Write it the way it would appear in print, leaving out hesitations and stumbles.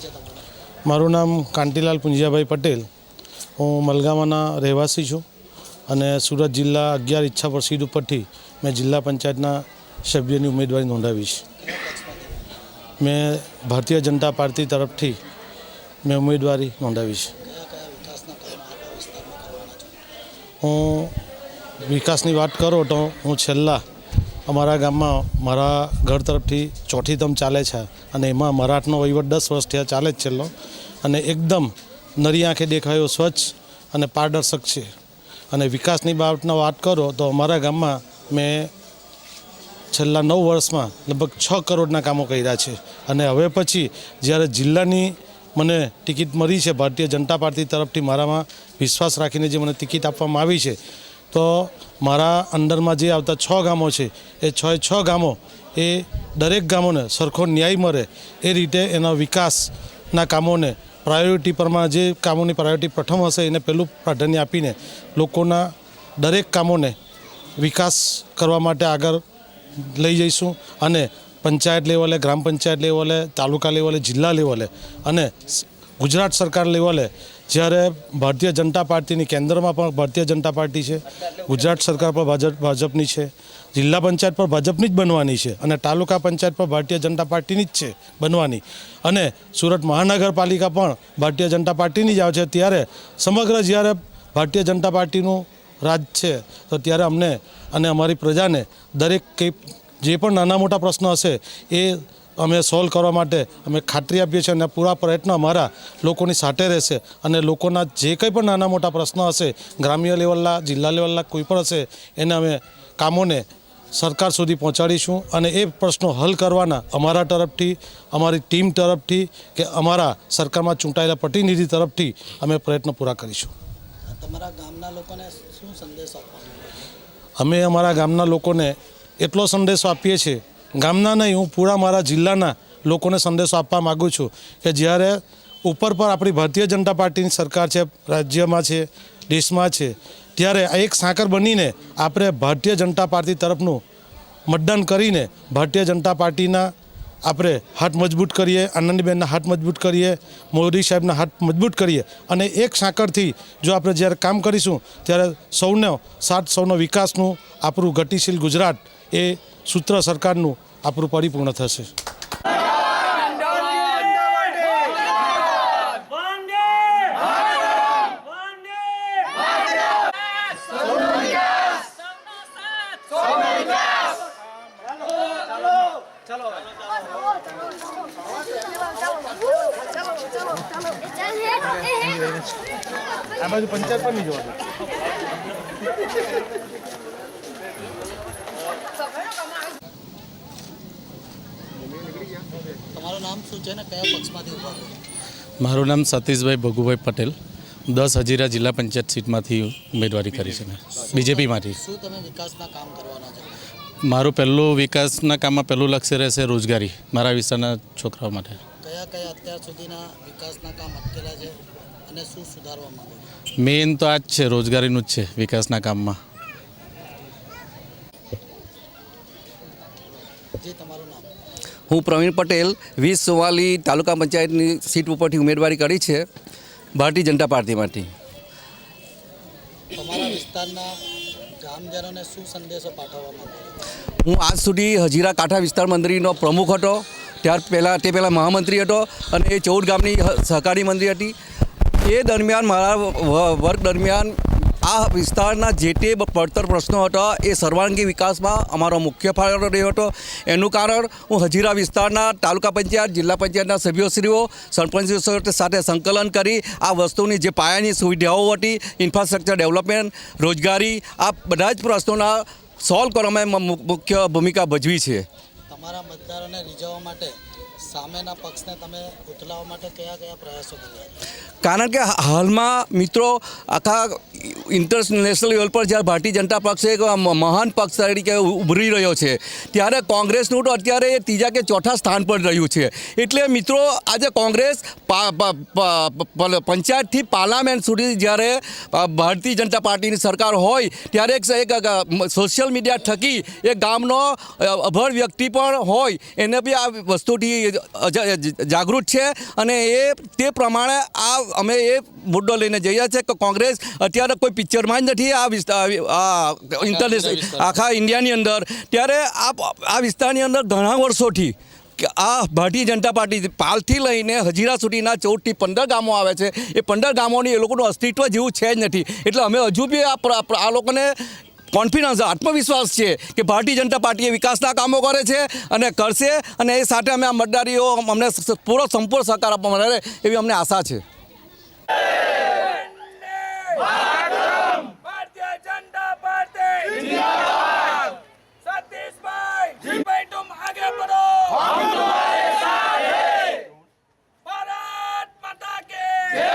છે તમારું? મારું નામ કાંતિલાલ પુંજાભાઈ પટેલ. હું મલગામાના રહેવાસી છું અને સુરત જિલ્લા 11 ઈચ્છા પર સીટ ઉપરથી મેં જિલ્લા પંચાયતના સભ્યની ઉમેદવારી નોંધાવી છે. મેં ભારતીય જનતા પાર્ટી તરફથી મેં ઉમેદવારી નોંધાવી છે. હું વિકાસની વાત કરું તો હું છેલ્લા અમારા ગામમાં મારા ઘર તરફથી ચોથી ટર્મ ચાલે છે અને એમાં મરાઠનો વહીવટ 10 વર્ષ થયા ચાલે જ છેલ્લો અને એકદમ નરી આંખે દેખાયો સ્વચ્છ અને પારદર્શક છે. અને વિકાસની બાબતમાં વાત કરો તો અમારા ગામમાં મેં છેલ્લા 9 વર્ષમાં લગભગ 6 કરોડના કામો કર્યા છે. અને હવે પછી જ્યારે જિલ્લાની મને ટિકિટ મળી છે ભારતીય જનતા પાર્ટી તરફથી મારામાં વિશ્વાસ રાખીને જે મને ટિકિટ આપવામાં આવી છે તો મારા અંડરમાં જે આવતા 6 ગામો છે એ 6 ગામો એ દરેક ગામોને સરખો ન્યાય મળે એ રીતે એના વિકાસના કામોને પ્રાયોરિટી પ્રમાણે જે કામોની પ્રાયોરિટી પ્રથમ હશે એને પહેલું પ્રાધાન્ય આપીને લોકોના દરેક કામોને વિકાસ કરવા માટે આગળ લઈ જઈશું. અને પંચાયત લેવલે, ગ્રામ પંચાયત લેવલે, તાલુકા લેવલે, જિલ્લા લેવલે અને ગુજરાત સરકાર લેવલે જ્યારે ભારતીય જનતા પાર્ટીની કેન્દ્રમાં પણ ભારતીય જનતા પાર્ટી છે, ગુજરાત સરકાર પર ભાજપની છે, જિલ્લા પંચાયત પર ભાજપની જ બનવાની છે અને તાલુકા પંચાયત પર ભારતીય જનતા પાર્ટીની જ છે બનવાની અને સુરત મહાનગરપાલિકા પણ ભારતીય જનતા પાર્ટીની જ આવે છે. ત્યારે સમગ્ર જ્યારે ભારતીય જનતા પાર્ટીનું રાજ છે તો ત્યારે અમને અને અમારી પ્રજાને દરેક કંઈ જે પણ નાના મોટા પ્રશ્નો હશે એ અમે સોલ્વ કરવા માટે અમે ખાતરી આપીએ છીએ અને પૂરા પ્રયત્ન અમારા લોકોની સાથે રહેશે અને લોકોના જે કંઈ પણ નાના મોટા પ્રશ્નો હશે ગ્રામ્ય લેવલના, જિલ્લા લેવલના કોઈ પણ હશે એને અમે કામોને સરકાર સુધી પહોંચાડીશું અને એ પ્રશ્નો હલ કરવાના અમારા તરફથી, અમારી ટીમ તરફથી કે અમારા સરકારમાં ચૂંટાયેલા પ્રતિનિધિ તરફથી અમે પ્રયત્નો પૂરા કરીશું. તમારા ગામના લોકોને શું સંદેશો આપવાનો? અમે અમારા ગામના લોકોને એટલો સંદેશો આપીએ છીએ, ગામના નહીં હું પૂરા મારા જિલ્લાના લોકોને સંદેશો આપવા માગું છું કે જ્યારે ઉપર પર આપણી ભારતીય જનતા પાર્ટીની સરકાર છે, રાજ્યમાં છે, દેશમાં છે, ત્યારે એક સાંકર બનીને આપણે ભારતીય જનતા પાર્ટી તરફનું મતદાન કરીને ભારતીય જનતા પાર્ટીના આપણે હાથ મજબૂત કરીએ, આનંદીબેનના હાથ મજબૂત કરીએ, મોદી સાહેબના હાથ મજબૂત કરીએ અને એક સાંકળથી જો આપણે જ્યારે કામ કરીશું ત્યારે સૌનો વિકાસનું આપણું ગતિશીલ ગુજરાત એ સૂત્ર સરકારનું આપણું પરિપૂર્ણ થશે. આ બાજુ પંચાયત પર નહીં જોવાનું. તમારું નામ શું છે ને કયા પક્ષમાંથી ઉભા છો? મારું નામ સતીશભાઈ ભગુભાઈ પટેલ. 10 હજીરા જિલ્લા પંચાયત સીટમાંથી ઉમેદવારી કરી છે મેં બીજેપીમાંથી. શું તમે વિકાસના કામ કરવાના છો? મારું પહેલું વિકાસના કામમાં પહેલું લક્ષ્ય રહેશે રોજગારી મારા વિસ્તારના છોકરાઓ માટે. કયા કયા અત્યાર સુધીના વિકાસના કામ અટકેલા છે અને શું સુધારવા માંગો છો? મેઇન તો આ જ છે, રોજગારીનું જ છે વિકાસના કામમાં. જી, તમારું નામ? હું પ્રવીણ પટેલ 2044 તાલુકા પંચાયતની સીટ ઉપરથી ઉમેદવારી કરી છે ભારતીય જનતા પાર્ટીમાંથી. તમારા વિસ્તારના ગ્રામજનોને શું સંદેશો પાઠવવા માંગો છો? હું આજ સુધી હજીરા કાંઠા વિસ્તાર મંત્રીનો પ્રમુખ હતો. તે પહેલાં મહામંત્રી હતો અને એ 14 ગામની સહકારી મંત્રી હતી. એ દરમિયાન મારા વર્ગ દરમિયાન આ વિસ્તારના જે તે પડતર પ્રશ્નો હતા એ સર્વાંગી વિકાસમાં અમારો મુખ્ય ફાળો રહ્યો હતો. એનું કારણ હું હજીરા વિસ્તારના તાલુકા પંચાયત, જિલ્લા પંચાયતના સભ્યોશ્રીઓ, સરપંચો સાથે સંકલન કરી આ વસ્તુની જે પાયાની સુવિધાઓ હતી, ઇન્ફ્રાસ્ટ્રક્ચર ડેવલપમેન્ટ, રોજગારી, આ બધા જ પ્રશ્નોના સોલ્વ કરવામાં મુખ્ય ભૂમિકા ભજવી છે. તમારા મતદારોને રીઝવવા માટે સામેના પક્ષને તમે ઉથલાવવા માટે કયા કયા પ્રયાસો કર્યા? કારણ કે હાલમાં મિત્રો આખા ઇન્ટરનેશનલ લેવલ પર જ્યારે ભારતીય જનતા પક્ષ એક મહાન પક્ષ તરીકે ઉભરી રહ્યો છે ત્યારે કોંગ્રેસનું તો અત્યારે 3જા કે 4થા સ્થાન પર રહ્યું છે. એટલે મિત્રો આજે કોંગ્રેસ પંચાયતથી પાર્લામેન્ટ સુધી જ્યારે ભારતીય જનતા પાર્ટીની સરકાર હોય ત્યારે એક સોશિયલ મીડિયા થકી એક ગામનો અભર વ્યક્તિ પણ હોય એને બી આ વસ્તુથી જાગૃત છે અને તે પ્રમાણે અમે એ મુદ્દો લઈને જઈએ છીએ કે કોંગ્રેસ અત્યારે કોઈ પિક્ચરમાં જ નથી ઇન્ટરનેશનલ આખા ઇન્ડિયાની અંદર. ત્યારે આ વિસ્તારની અંદર ઘણા વર્ષોથી કે આ ભારતીય જનતા પાર્ટી પાલથી લઈને હજીરા સુધીના 14 થી 15 ગામો આવે છે. એ 15 ગામોની એ લોકોનું અસ્તિત્વ જેવું છે જ નથી. એટલે અમે હજુ બી આ લોકોને કોન્ફિડન્સ આત્મવિશ્વાસ છે કે ભારતીય જનતા પાર્ટી એ વિકાસના કામો કરે છે અને કરશે, અને એ સાથે અમે આ મતદારીઓ અમને સંપૂર્ણ સહકાર આપવા મળે એવી અમને આશા છે. भारतीय जनता पार्टी जिंदाबाद. सतीश भाई तुम आगे बढ़ो, हम तुम्हारे साथ हैं. भारत माता की जय.